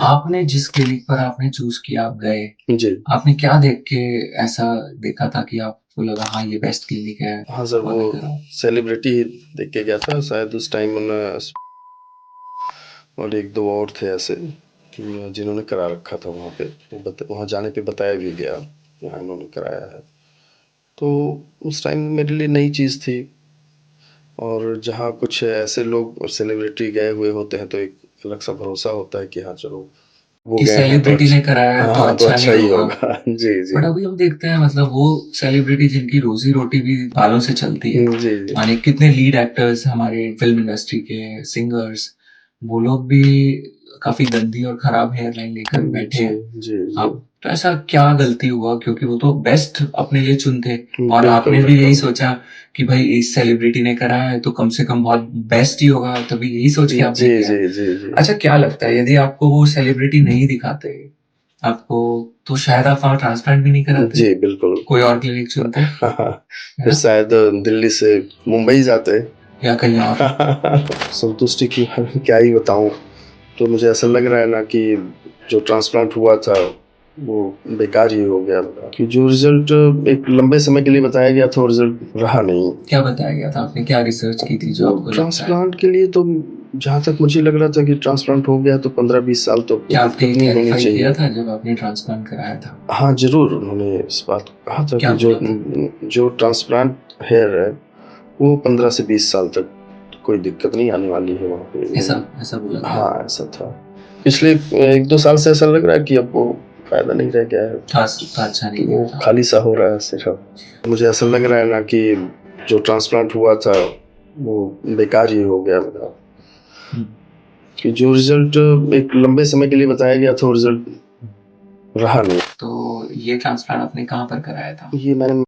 आपने जिस क्लिनिक पर आपने चूज़ किया आप गए, जी। आपने क्या देख के ऐसा देखा था कि आपको लगा हाँ, ये बेस्ट क्लिनिक है हाँ सर, और वो मैं कराऊँ? सेलिब्रिटी देख के गया था शायद उस टाइम और 1-2 और थे ऐसे जिन्होंने करा रखा था वहाँ पे। वहाँ जाने पे बताया भी गया, यहाँ इन्होंने कराया है। तो उस टाइम मेरे लिए नई चीज़ थी और जहाँ कुछ ऐसे लोग सेलिब्रिटी गए हुए होते हैं तो एक अलग सा भरोसा होता है कि हाँ चलो, वो कि गए हैं तो सेलिब्रिटी ने कराया है तो हाँ, तो अच्छा अच्छा ही ही होगा। होगा। जी, जी। बट अभी हम देखते हैं मतलब वो सेलिब्रिटी जिनकी रोज़ी-रोटी भी बालों से चलती है। जी, जी। माने कितने लीड एक्टर्स हमारे फ़िल्म इंडस्ट्री के, सिंगर्स, वो लोग भी काफ़ी गंदी और खराब हेयर लाइन लेकर बैठे जी, हैं। जी, जी। आप तो ऐसा क्या गलती हुआ क्योंकि वो तो बेस्ट अपने लिए चुनते और बिल्कुल, आपने भी यही बिल्कुल। सोचा कि भाई इस सेलिब्रिटी ने कराया है तो कम से कम बहुत बेस्ट ही होगा, तभी यही सोच के जी, आपने किया। जी, जी, जी। अच्छा क्या लगता है यदि आपको वो सेलिब्रिटी नहीं दिखाते आपको, तो शायद आप वहाँ ट्रांसप्लांट भी नहीं कराते, जी, बिल्कुल। कोई और क्लिनिक चुनते, हाँ, हाँ। है फिर ना? शायद दिल्ली से मुंबई जाते। या कहीं और। संतुष्टि की क्या ही बताऊँ। तो मुझे ऐसा लग रहा है ना कि जो ट्रांसप्लांट हुआ था वो बेकार ही हो गया कि जो रिजल्ट एक लंबे समय के लिए बताया गया था वो रिजल्ट रहा नहीं। क्या बताया गया था? आपने क्या रिसर्च की थी जो वो आपको लगता है? ट्रांसप्लांट के लिए तो जहाँ तक मुझे लग रहा था कि ट्रांसप्लांट हो गया तो 15-20 साल तो कोई क्या आपने दिक्कत ये नहीं होनी क्लैरिफ़ाई किया चाहिए। था जब आपने ट्रांसप्लांट कराया था? हाँ, ज़रूर उन्होंने इस बात को कहा था क्या कि जो बोला था? जो ट्रांसप्लांट हेयर है वो 15 से 20 साल तक कोई दिक्कत नहीं आने वाली है वहाँ ऐसा पे। ऐसा बोला था? हाँ, ऐसा था। पिछले 1-2 साल से ऐसा लग रहा है कि अब वो फ़ायदा नहीं रह गया है। खास था अच्छा नहीं वो दिख रहा। खाली-सा हो रहा है सिर्फ़। मुझे ऐसा लग रहा है ना कि जो ट्रांसप्लांट हुआ था वो बेकार ही हो गया मेरा। हुँ। कि जो रिज़ल्ट एक लंबे समय के लिए बताया गया था वो रिज़ल्ट रहा नहीं। तो ये ट्रांसप्लांट आपने कहाँ पर कराया था? ये मैंने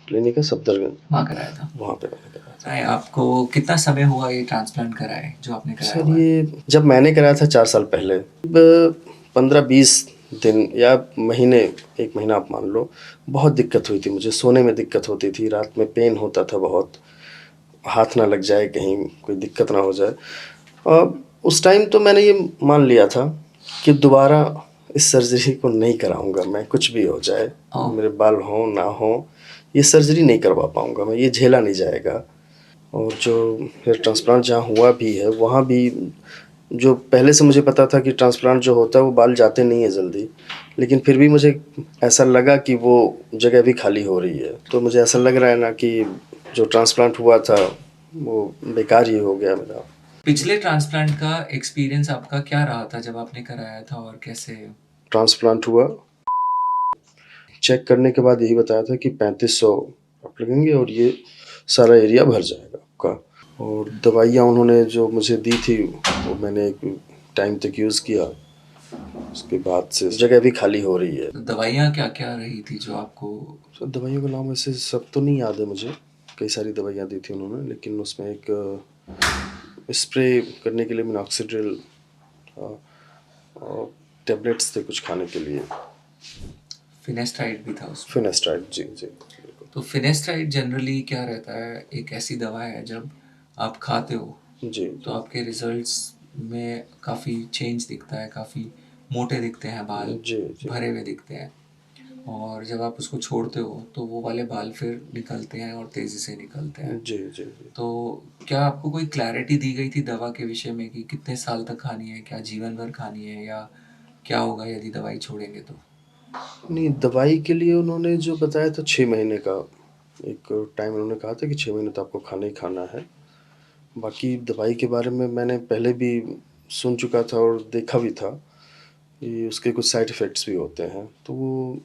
क्लिनिक है सफदरजंग, वहाँ कराया था। वहाँ पे मैंने कराया था। बताएँ आपको कितना समय हुआ ये ट्रांसप्लांट कराए जो आपने कराया सर हुआ है? ये जब मैंने कराया था 4 साल पहले, 15-20 दिन या महीने, 1 महीना आप मान लो, बहुत दिक्कत हुई थी मुझे, सोने में दिक्कत होती थी, रात में पेन होता था बहुत, हाथ ना लग जाए कहीं, कोई दिक्कत ना हो जाए। उस टाइम तो मैंने ये मान लिया था कि दोबारा इस सर्जरी को नहीं कराऊँगा मैं, कुछ भी हो जाए, ओह! मेरे बाल हों ना हों, ये सर्जरी नहीं करवा पाऊँगा मैं, ये झेला नहीं जाएगा। और जो हेयर ट्रांसप्लांट जहाँ हुआ भी है, वहाँ भी जो पहले से मुझे पता था कि ट्रांसप्लांट जो होता है वो बाल जाते नहीं है जल्दी, लेकिन फिर भी मुझे ऐसा लगा कि वो जगह भी खाली हो रही है। तो मुझे ऐसा लग रहा है ना कि जो ट्रांसप्लांट हुआ था वो बेकार ही हो गया मेरा। पिछले ट्रांसप्लांट का एक्सपीरियंस आपका क्या रहा था जब आपने कराया था और कैसे? ट्रांसप्लांट हुआ, चेक करने के बाद यही बताया था कि 3500 आप लगेंगे और ये सारा एरिया भर जाएगा आपका। और दवाइयाँ उन्होंने जो मुझे दी थी वो मैंने एक टाइम तक यूज़ किया, उसके बाद से जगह भी खाली हो रही है। तो दवाइयाँ क्या-क्या रही थी जो आपको सर दवाइयों का नाम वैसे सब तो नहीं याद है मुझे, कई सारी दवाइयाँ दी थी उन्होंने, लेकिन उसमें एक स्प्रे करने के लिए मिनॉक्सिडिल और टैबलेट्स थे कुछ खाने के लिए। फिनेस्टाइड भी था उसमें? फिनेस्टाइड, जी, जी, बिल्कुल। तो फिनेस्टाइड जनरली क्या रहता है, एक ऐसी दवा है जब आप खाते हो जी, तो जी। आपके रिजल्ट्स में काफ़ी चेंज दिखता है, काफ़ी मोटे दिखते हैं बाल, जी, जी। भरे हुए दिखते हैं और जब आप उसको छोड़ते हो तो वो वाले बाल फिर निकलते हैं और तेज़ी से निकलते हैं। जी, जी, जी। तो क्या आपको कोई क्लैरिटी दी गई थी दवा के विषय में कि कितने साल तक खानी है, क्या जीवन भर खानी है या क्या होगा यदि दवाई छोड़ेंगे तो? नहीं, दवाई के लिए उन्होंने जो बताया था 6 महीने का, एक टाइम उन्होंने कहा था कि 6 महीने तो आपको खाना ही खाना है। बाकी दवाई के बारे में मैंने पहले भी सुन चुका था और देखा भी था कि उसके कुछ साइड इफ़ेक्ट्स भी होते हैं। तो वो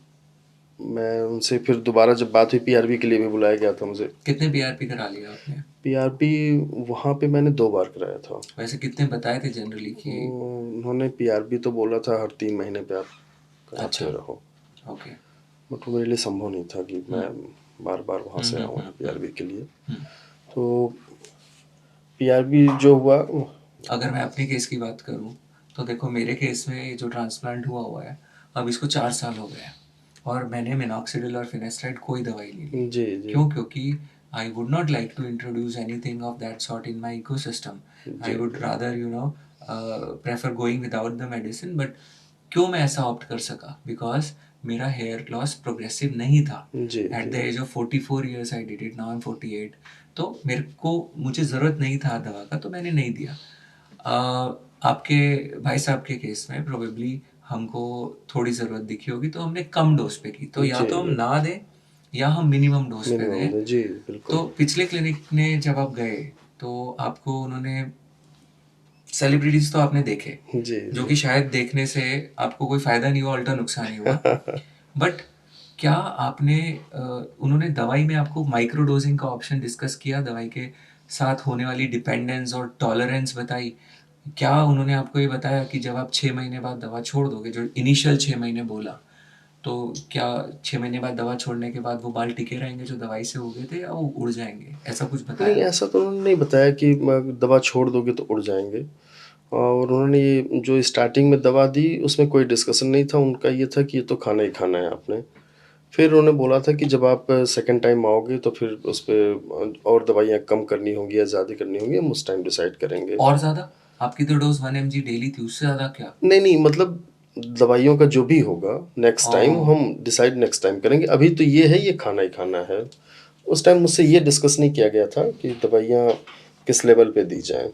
मैं उनसे फिर दोबारा जब बात हुई, पीआरबी के लिए भी बुलाया गया था मुझे। कितने पीआरपी करा लिया आपने? पीआरबी वहाँ पे मैंने 2 बार कराया था। वैसे कितने बताए थे जनरली कि उन्होंने पीआरबी तो बोला था हर 3 महीने पे आप अच्छा, कराते रहो। ओके। बट वो मेरे लिए संभव नहीं था कि हुँ। मैं बार-बार वहाँ हुँ, से हुँ, आऊँ हुँ, हुँ, पीआरबी के लिए। हुँ। तो पीआरबी जो हुआ अगर मैं अपने केस की बात करूँ, तो देखो मेरे केस में ये जो ट्रांसप्लांट हुआ है, अब इसको 4 साल हो गए हैं और मैंने मिनॉक्सिडिल और फिनेस्टाइड कोई दवाई नहीं ली। जी, जी। क्यों? क्योंकि I would not like to introduce anything of that sort in my ecosystem. जी, आई वुड जी। Rather prefer going without the medicine, but क्यों मैं ऐसा ऑप्ट कर सका? बिकॉज मेरा हेयर लॉस प्रोग्रेसिव नहीं था। जी, एट द जी। Age of 44 years I did it, now I am 48। तो मेरे को, मुझे ज़रूरत नहीं था दवा का, तो मैंने नहीं दिया। आपके भाई साहब के केस में प्रोबेबली हमको थोड़ी ज़रूरत दिखी होगी, तो हमने कम डोज पे की। तो या जी, तो हम जी। ना दें या हम मिनिमम डोज पे मिनिमम दें। दे जी, बिल्कुल। तो पिछले क्लिनिक में जब आप गए, तो आपको उन्होंने, सेलिब्रिटीज तो आपने देखे, जी, जो जी। कि शायद देखने से आपको कोई फायदा नहीं हुआ, उल्टा नुकसान ही हुआ। बट क्या आपने उन्होंने दवाई में आपको माइक्रो डोजिंग का ऑप्शन डिस्कस किया? दवाई के साथ होने वाली डिपेंडेंस और टॉलरेंस बताई? क्या उन्होंने आपको ये बताया कि जब आप 6 महीने बाद दवा छोड़ दोगे, जो इनिशियल 6 महीने बोला, तो क्या 6 महीने बाद दवा छोड़ने के बाद वो बाल टिके रहेंगे जो दवाई से हो गए थे, या वो उड़ जाएंगे? ऐसा कुछ नहीं, बताया? ऐसा तो उन्होंने नहीं बताया कि दवा छोड़ दोगे तो उड़ जाएँगे। और उन्होंने ये जो स्टार्टिंग में दवा दी, उसमें कोई डिस्कशन नहीं था, उनका ये था कि ये तो खाना ही खाना है आपने। फिर उन्होंने बोला था कि जब आप सेकंड टाइम आओगे तो फिर उसपे और दवाइयाँ कम करनी होंगी या ज़्यादा करनी होंगी, हम उस टाइम डिसाइड करेंगे। और ज़्यादा? आपकी तो डोज 1 mg डेली थी, उससे ज़्यादा क्या? नहीं, नहीं, मतलब दवाइयों का जो भी होगा नेक्स्ट टाइम ओह! हम डिसाइड नेक्स्ट टाइम करेंगे। अभी तो ये है, ये खाना ही खाना है। उस टाइम मुझसे ये डिस्कस नहीं किया गया था कि दवाइयाँ किस लेवल पे दी जाएँ।